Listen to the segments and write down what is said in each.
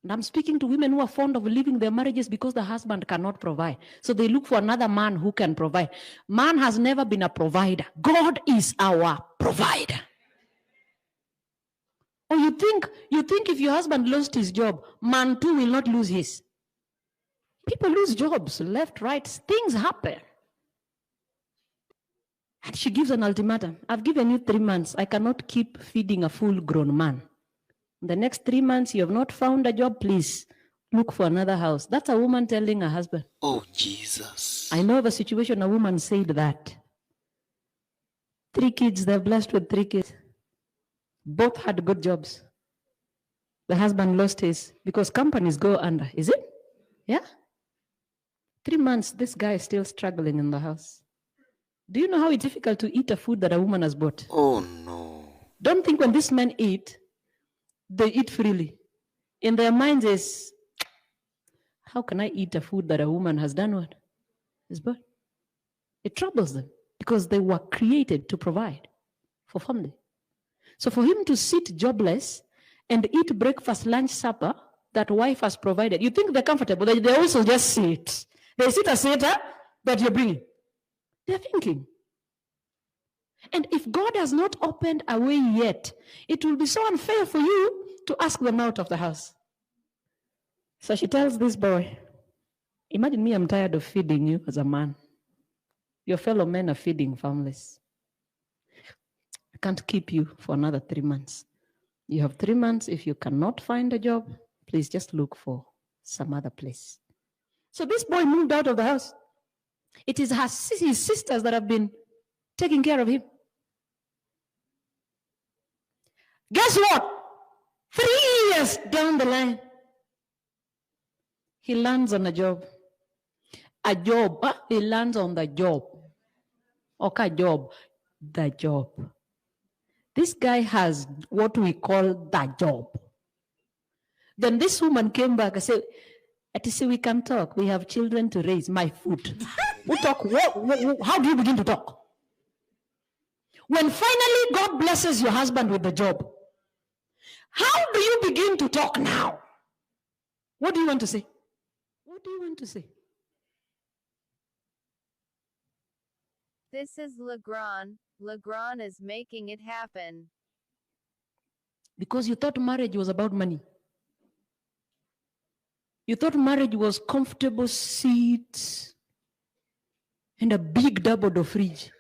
And I'm speaking to women who are fond of leaving their marriages because the husband cannot provide. So they look for another man who can provide. Man has never been a provider. God is our provider. Or you think if your husband lost his job, man too will not lose his. People lose jobs left, right. Things happen. And she gives an ultimatum. I've given you 3 months. I cannot keep feeding a full-grown man. In the next 3 months, you have not found a job, please look for another house. That's a woman telling her husband. Oh, Jesus. I know of a situation a woman said that. 3 kids, they're blessed with 3 kids. Both had good jobs. The husband lost his because companies go under. Is it? Yeah. 3 months, this guy is still struggling in the house. Do you know how it's difficult to eat a food that a woman has bought? Oh, no. Don't think when these men eat, they eat freely. In their minds is, how can I eat a food that a woman has done what? Is bought? It troubles them because they were created to provide for family. So for him to sit jobless and eat breakfast, lunch, supper that wife has provided, you think they're comfortable. They also just sit. They sit a setter that you're bringing. They're thinking. And if God has not opened a way yet, it will be so unfair for you to ask them out of the house. So she tells this boy, imagine me, I'm tired of feeding you as a man. Your fellow men are feeding families. I can't keep you for another 3 months. You have 3 months. If you cannot find a job, please just look for some other place. So this boy moved out of the house. It is his sisters that have been taking care of him. Guess what? 3 years down the line, he lands on a job. He lands on the job. Okay, job. The job. This guy has what we call the job. Then this woman came back and said, we can talk. We have children to raise. My food. We talk. How do you begin to talk? When finally God blesses your husband with the job, how do you begin to talk now? What do you want to say? What do you want to say? This is Legrand. Legrand is making it happen. Because you thought marriage was about money. You thought marriage was comfortable seats and a big double-door fridge.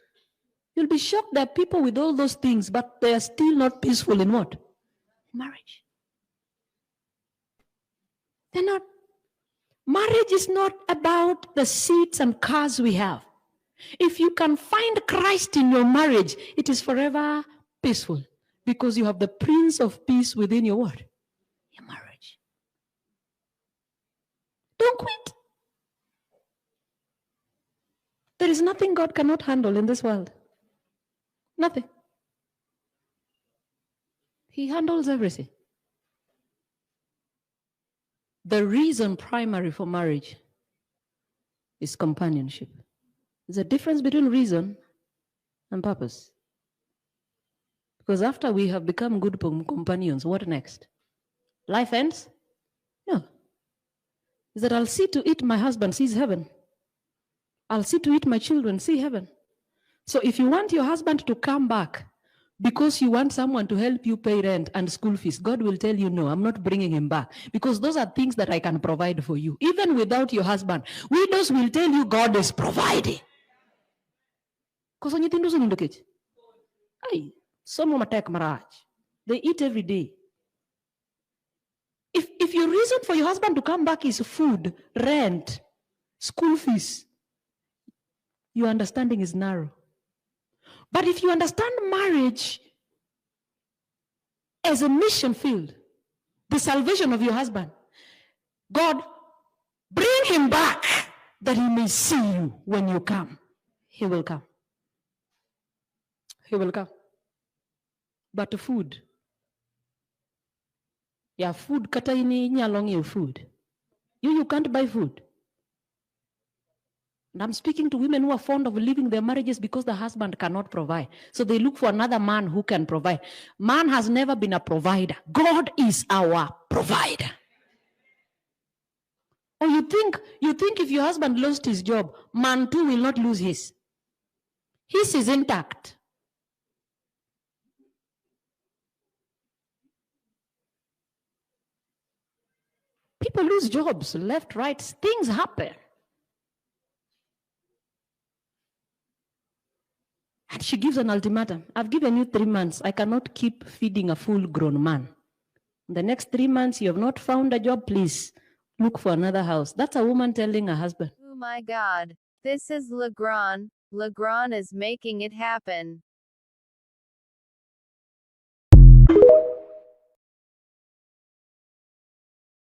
You'll be shocked that people with all those things, but they are still not peaceful in what? Marriage. They're not. Marriage is not about the seats and cars we have. If you can find Christ in your marriage, it is forever peaceful because you have the Prince of Peace within your what? Your marriage. Don't quit. There is nothing God cannot handle in this world. Nothing. He handles everything. The reason primary for marriage is companionship. There's a difference between reason and purpose. Because after we have become good companions, what next? Life ends? No. Is that I'll see to it my husband sees heaven. I'll see to it my children see heaven. So if you want your husband to come back because you want someone to help you pay rent and school fees, God will tell you, no, I'm not bringing him back. Because those are things that I can provide for you. Even without your husband, widows will tell you God is providing. Because when you think in the kitchen, some attack marriage. They eat every day. If your reason for your husband to come back is food, rent, school fees, your understanding is narrow. But if you understand marriage as a mission field, the salvation of your husband, God, bring him back that he may see you when you come. He will come. He will come. But food. Yeah, food kata ini nyalong your food. You can't buy food. And I'm speaking to women who are fond of leaving their marriages because the husband cannot provide. So they look for another man who can provide. Man has never been a provider. God is our provider. your husband lost his job, man too will not lose his. His is intact. People lose jobs left, right. Things happen. And she gives an ultimatum. I've given you 3 months. I cannot keep feeding a full-grown man. In the next 3 months, you have not found a job, please look for another house. That's a woman telling her husband. Oh my God. This is Legrand. Legrand is making it happen.